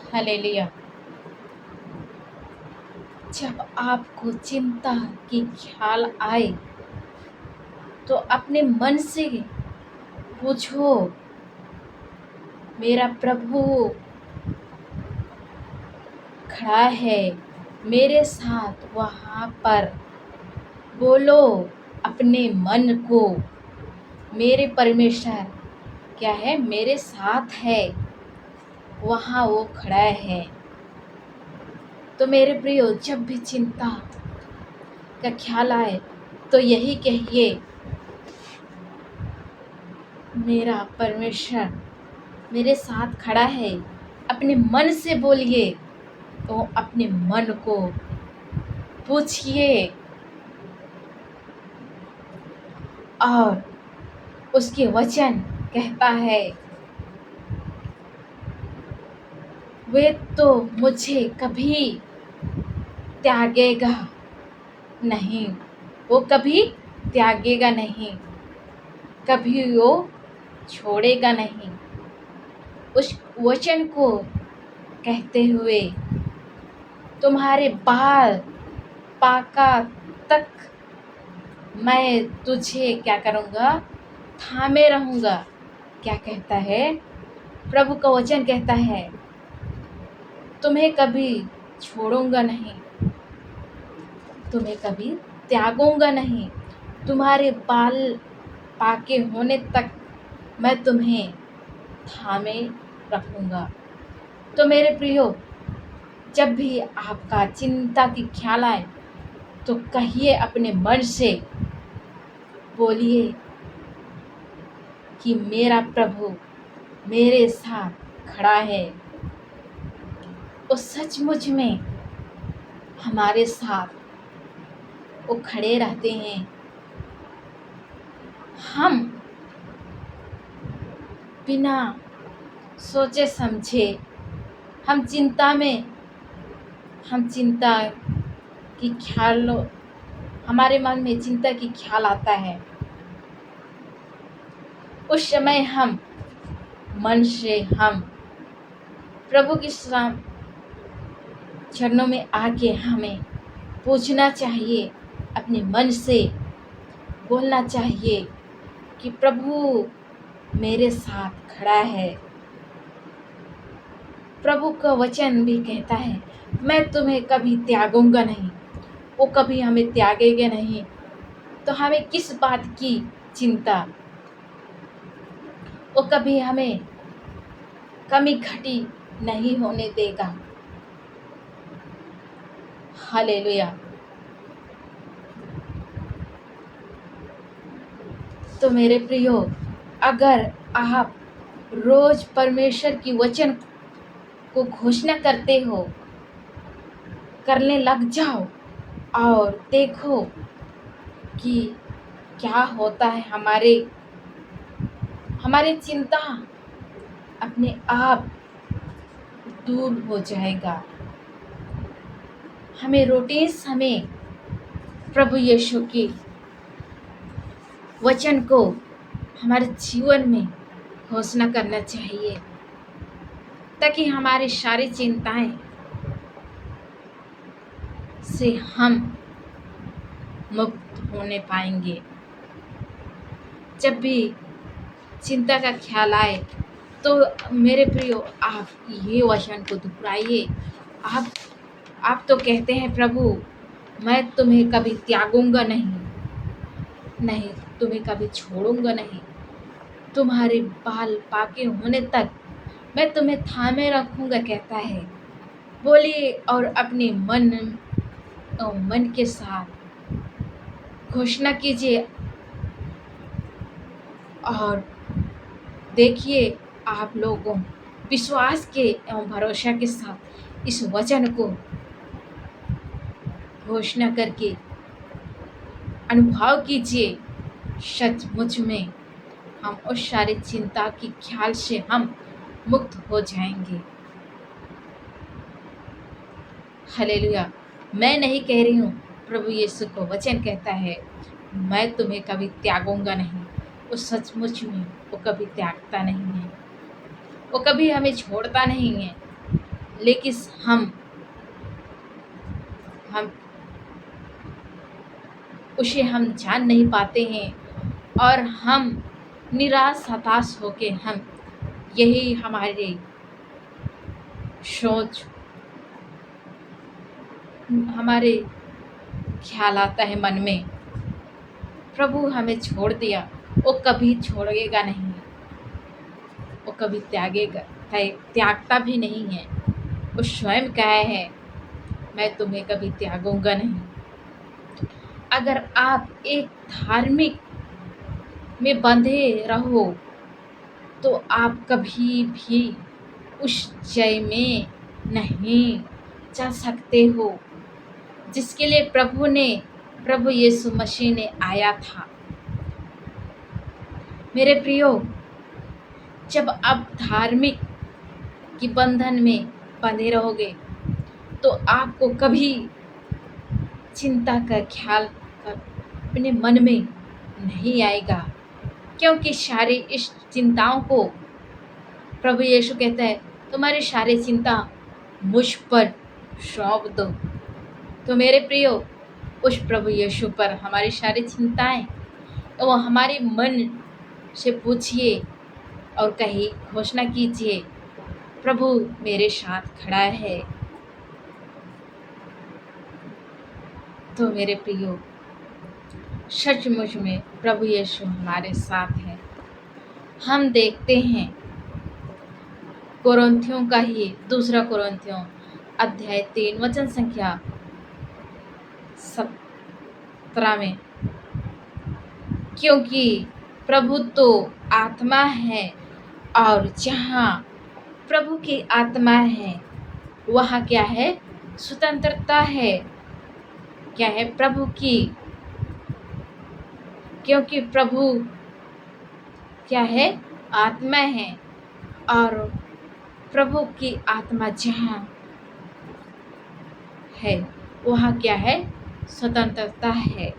Hallelujah. जब आपको चिंता की ख्याल आए तो अपने मन से पूछो, मेरा प्रभु खड़ा है मेरे साथ वहाँ पर। बोलो अपने मन को, मेरे परमेश्वर क्या है, मेरे साथ है, वहाँ वो खड़ा है। तो मेरे प्रियो, जब भी चिंता का ख्याल आए तो यही कहिए, मेरा परमेश्वर मेरे साथ खड़ा है। अपने मन से बोलिए, तो अपने मन को पूछिए और उसके वचन कहता है, वे तो मुझे कभी त्यागेगा नहीं, वो कभी त्यागेगा नहीं, कभी वो छोड़ेगा नहीं। उस वचन को कहते हुए तुम्हारे बाल पाका तक मैं तुझे क्या करूँगा, थामे रहूँगा। क्या कहता है प्रभु का वचन, कहता है तुम्हें कभी छोड़ूंगा नहीं, तुम्हें कभी त्यागूंगा नहीं, तुम्हारे बाल पाके होने तक मैं तुम्हें थामे रखूंगा। तो मेरे प्रियो, जब भी आपका चिंता की ख्याल आए तो कहिए अपने मन से, बोलिए कि मेरा प्रभु मेरे साथ खड़ा है। वो सचमुच में हमारे साथ वो खड़े रहते हैं। हम बिना सोचे समझे हम चिंता की ख्याल, हमारे मन में चिंता की ख्याल आता है, उस समय हम मन से हम प्रभु की चरणों में आके हमें पूछना चाहिए, अपने मन से बोलना चाहिए कि प्रभु मेरे साथ खड़ा है। प्रभु का वचन भी कहता है, मैं तुम्हें कभी त्यागूंगा नहीं, वो कभी हमें त्यागेगा नहीं। तो हमें किस बात की चिंता, वो कभी हमें कमी घटी नहीं होने देगा। हालेलुया। तो मेरे प्रियो, अगर आप रोज परमेश्वर की वचन को घोषणा करते हो, करने लग जाओ और देखो कि क्या होता है। हमारी चिंता अपने आप दूर हो जाएगा। हमें रोटीस हमें प्रभु यीशु की वचन को हमारे जीवन में घोषणा करना चाहिए, ताकि हमारी सारी चिंताएं से हम मुक्त होने पाएंगे। जब भी चिंता का ख्याल आए तो मेरे प्रियो, आप ये वचन को दोहराइए। आप तो कहते हैं, प्रभु मैं तुम्हें कभी त्यागूंगा नहीं, तुम्हें कभी छोड़ूंगा नहीं, तुम्हारे बाल पाके होने तक मैं तुम्हें थामे रखूंगा, कहता है। बोलिए और अपने मन के साथ घोषणा कीजिए और देखिए, आप लोगों विश्वास के एवं भरोसा के साथ इस वचन को घोषणा करके अनुभव कीजिए। सचमुच में हम उस सारी चिंता की ख्याल से हम मुक्त हो जाएंगे। हालेलुया। मैं नहीं कह रही हूँ, प्रभु यीशु को वचन कहता है, मैं तुम्हें कभी त्यागूंगा नहीं। वो सचमुच में वो कभी त्यागता नहीं है, वो कभी हमें छोड़ता नहीं है। लेकिन हम उसे हम जान नहीं पाते हैं, और हम निराश हताश होके हम यही हमारे सोच, हमारे ख्याल आता है मन में, प्रभु हमें छोड़ दिया, वो कभी छोड़ेगा नहीं, वो कभी त्यागता भी नहीं है। वो स्वयं कहा है, मैं तुम्हें कभी त्यागूंगा नहीं। अगर आप एक धार्मिक में बंधे रहो तो आप कभी भी उस जय में नहीं जा सकते हो जिसके लिए प्रभु यीशु मसीह ने आया था। मेरे प्रियो, जब आप धार्मिक की बंधन में बंधे रहोगे तो आपको कभी चिंता का ख्याल अपने मन में नहीं आएगा, क्योंकि सारी इस चिंताओं को प्रभु यीशु कहता है, तुम्हारी सारी चिंता मुझ पर सौंप दो। तो मेरे प्रियो, उस प्रभु यीशु पर हमारी सारी चिंताएं, तो वो हमारे मन से पूछिए और कहीं घोषणा कीजिए, प्रभु मेरे साथ खड़ा है। तो मेरे प्रियो, सचमुच में प्रभु यीशु हमारे साथ है। हम देखते हैं कोरिन्थियों का ही 2 कोरिन्थियों अध्याय 3 वचन संख्या 17 में, क्योंकि प्रभु तो आत्मा है, और जहाँ प्रभु की आत्मा है वहाँ क्या है? स्वतंत्रता है। क्या है? प्रभु की, क्योंकि प्रभु क्या है? आत्मा है, और प्रभु की आत्मा जहाँ है वहाँ क्या है? स्वतंत्रता है।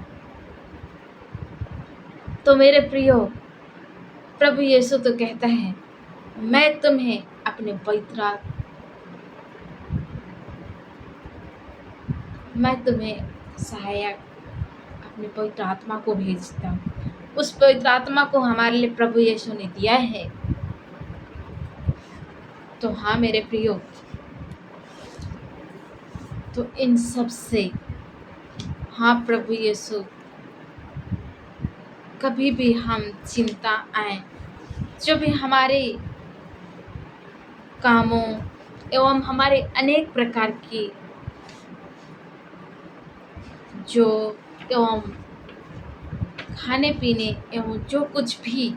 तो मेरे प्रियो, प्रभु यीशु तो कहता है, मैं तुम्हें अपने सहायक अपने पवित्र आत्मा को भेजता हूँ। उस पवित्र आत्मा को हमारे लिए प्रभु यीशु ने दिया है। तो हाँ मेरे प्रियो, तो इन सब से हाँ प्रभु यीशु, कभी भी हम चिंता आए, जो भी हमारे कामों एवं हमारे अनेक प्रकार की जो एवं खाने पीने एवं जो कुछ भी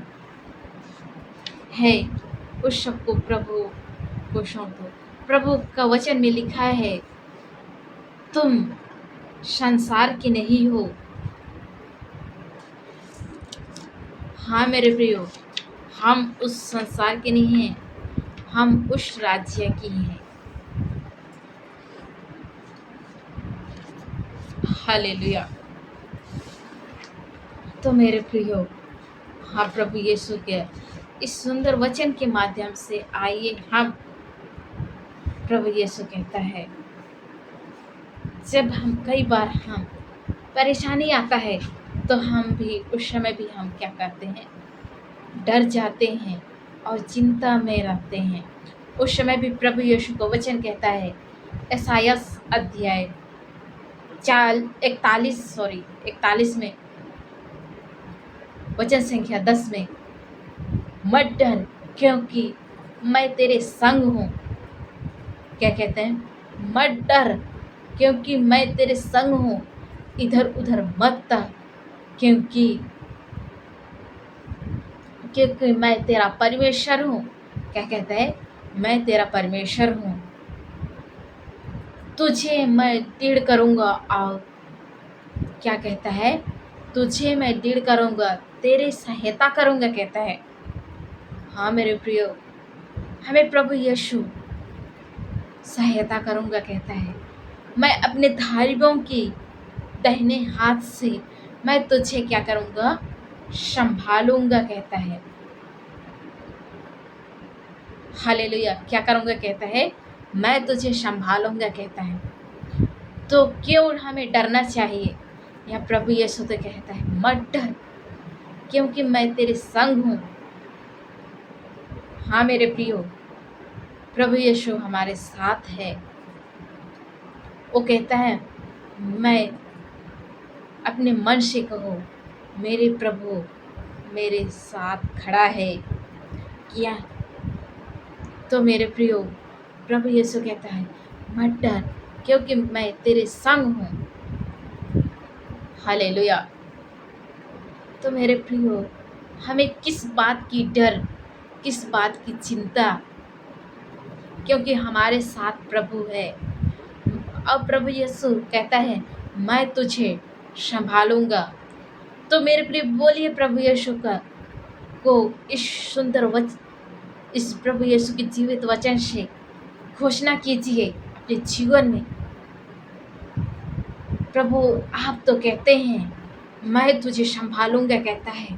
है उस सबको प्रभु को सौंप दो। प्रभु का वचन में लिखा है, तुम संसार की नहीं हो। हाँ मेरे प्रियो, हम उस संसार के नहीं हैं, हम उस राज्य की हैं। हालेलुया। तो मेरे प्रियो, हाँ प्रभु यीशु के इस सुंदर वचन के माध्यम से आइए हम, प्रभु यीशु कहता है, जब हम कई बार हम परेशानी आता है तो हम भी उस समय भी हम क्या करते हैं? डर जाते हैं और चिंता में रहते हैं। उस समय भी प्रभु यीशु का वचन कहता है, यशायाह अध्याय 41 में वचन संख्या 10 में, मत डर क्योंकि मैं तेरे संग हूँ। क्या कहते हैं? मत डर क्योंकि मैं तेरे संग हूँ, इधर उधर मत ता, क्योंकि मैं तेरा परमेश्वर हूँ। क्या कहता है? मैं तेरा परमेश्वर हूँ, तुझे मैं दृढ़ करूँगा। और क्या कहता है? तुझे मैं दृढ़ करूँगा, तेरी सहायता करूँगा, कहता है। हाँ मेरे प्रियो, हमें प्रभु यीशु सहायता करूँगा कहता है। मैं अपने धारियों की दाहिने हाथ से मैं तुझे क्या करूँगा? संभालूंगा, कहता है। हालेलुया। क्या करूँगा? कहता है, मैं तुझे संभालूंगा कहता है, तो क्यों हमें डरना चाहिए। यहाँ प्रभु यीशु तो कहता है मत डर, क्योंकि मैं तेरे संग हूँ। हाँ मेरे प्रियो, प्रभु यीशु हमारे साथ है। वो कहता है, मैं अपने मन से कहो मेरे प्रभु मेरे साथ खड़ा है क्या। तो मेरे प्रियो, प्रभु यीशु कहता है मत डर, क्योंकि मैं तेरे संग हूँ। हालेलुया। तो मेरे प्रियो, हमें किस बात की डर, किस बात की चिंता, क्योंकि हमारे साथ प्रभु है। अब प्रभु यीशु कहता है मैं तुझे संभालूंगा। तो मेरे प्रिय बोलिए प्रभु यीशु का को इस सुंदर इस प्रभु यीशु के जीवित वचन से घोषणा कीजिए अपने जीवन में। प्रभु आप तो कहते हैं मैं तुझे संभालूंगा कहता है,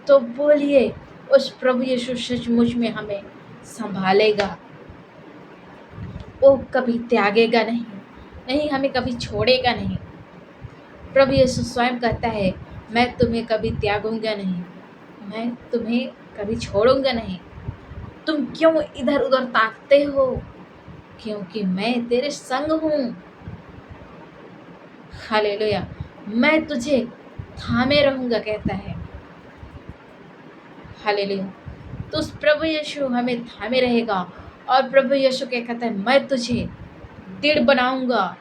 तो बोलिए उस प्रभु यीशु सचमुच में हमें संभालेगा। वो कभी त्यागेगा नहीं, नहीं हमें कभी छोड़ेगा नहीं। प्रभु यीशु स्वयं कहता है मैं तुम्हें कभी त्यागूंगा नहीं, मैं तुम्हें कभी छोड़ूंगा नहीं। तुम क्यों इधर उधर ताकते हो, क्योंकि मैं तेरे संग हूँ। हालेलुया। मैं तुझे थामे रहूंगा कहता है। हालेलुया। तो उस प्रभु यीशु हमें थामे रहेगा, और प्रभु यीशु क्या कहता है मैं तुझे दृढ़ बनाऊंगा।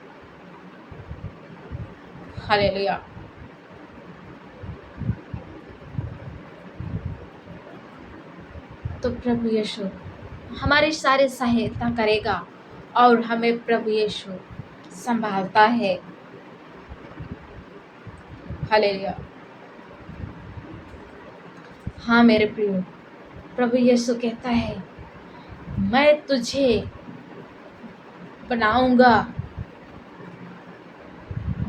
हालेलुया। तो प्रभु यीशु हमारी सारी सहायता करेगा, और हमें प्रभु यीशु संभालता है। हालेलुया। हाँ मेरे प्रियो, प्रभु यीशु कहता है मैं तुझे बनाऊंगा,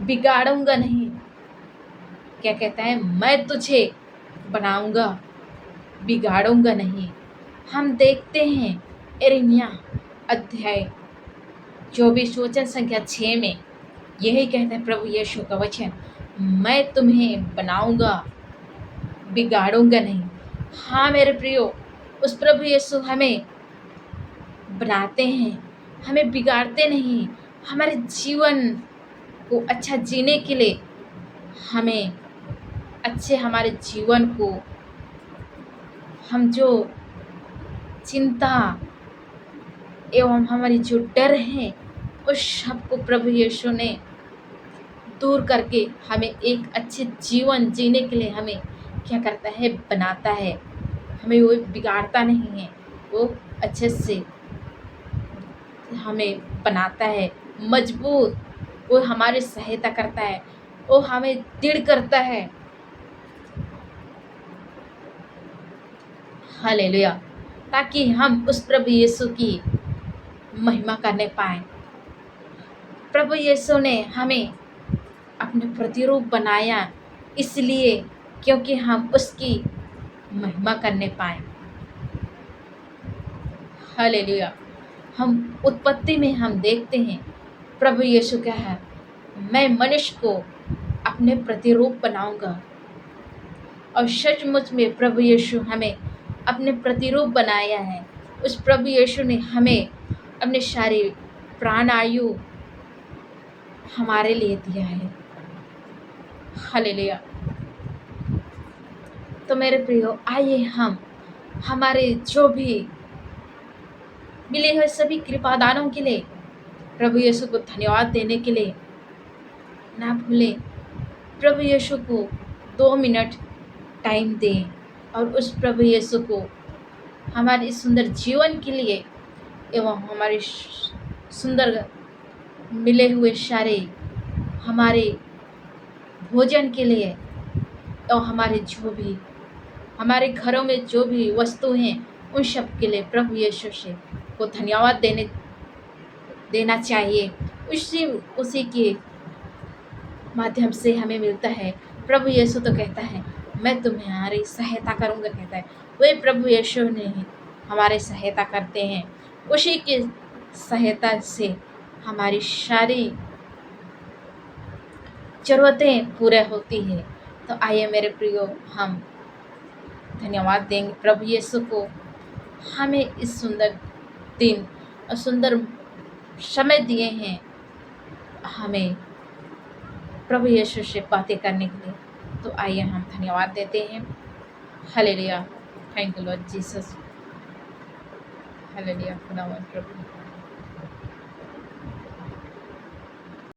बिगाड़ूंगा नहीं। क्या कहता है, मैं तुझे बनाऊंगा, बिगाड़ूंगा नहीं। हम देखते हैं यिर्मयाह अध्याय 24 वचन संख्या 6 में यही कहता है प्रभु यीशु का वचन, मैं तुम्हें बनाऊंगा, बिगाड़ूंगा नहीं। हाँ मेरे प्रियो, उस प्रभु यीशु हमें बनाते हैं, हमें बिगाड़ते नहीं। हमारे जीवन को अच्छा जीने के लिए हमें अच्छे हमारे जीवन को, हम जो चिंता एवं हमारी जो डर है उस सब को प्रभु यीशु ने दूर करके हमें एक अच्छे जीवन जीने के लिए हमें क्या करता है, बनाता है। हमें वो बिगाड़ता नहीं है, वो अच्छे से हमें बनाता है मजबूत। वो हमारी सहायता करता है, वो हमें दृढ़ करता है। हालेलुया। ताकि हम उस प्रभु यीशु की महिमा करने पाए। प्रभु यीशु ने हमें अपने प्रतिरूप बनाया इसलिए क्योंकि हम उसकी महिमा करने पाए। हालेलुया। हम उत्पत्ति में हम देखते हैं प्रभु यीशु क्या है, मैं मनुष्य को अपने प्रतिरूप बनाऊंगा। और सचमुच में प्रभु यीशु हमें अपने प्रतिरूप बनाया है। उस प्रभु यीशु ने हमें अपने सारे प्राण आयु हमारे लिए दिया है। हालेलुया। तो मेरे प्रियो, आइए हम हमारे जो भी मिले हुए सभी कृपादानों के लिए प्रभु यीशु को धन्यवाद देने के लिए ना भूलें। प्रभु यीशु को 2 मिनट टाइम दें और उस प्रभु यीशु को हमारे सुंदर जीवन के लिए एवं हमारे सुंदर मिले हुए सारे हमारे भोजन के लिए और हमारे जो भी हमारे घरों में जो भी वस्तु हैं उन सब के लिए प्रभु यीशु से को धन्यवाद देना चाहिए। उसी के माध्यम से हमें मिलता है। प्रभु यीशु तो कहता है मैं तुम्हारी सहायता करूंगा कहता है। वे प्रभु यीशु ने हमारे सहायता करते हैं। उसी की सहायता से हमारी सारी ज़रूरतें पूरे होती है। तो आइए मेरे प्रियो, हम धन्यवाद देंगे प्रभु यीशु को, हमें इस सुंदर दिन और सुंदर समय दिए हैं हमें प्रभु यीशु से बातें करने के लिए। तो आइए हम धन्यवाद देते हैं। Hallelujah, thank you Lord Jesus, hallelujah खुदावंद प्रभु।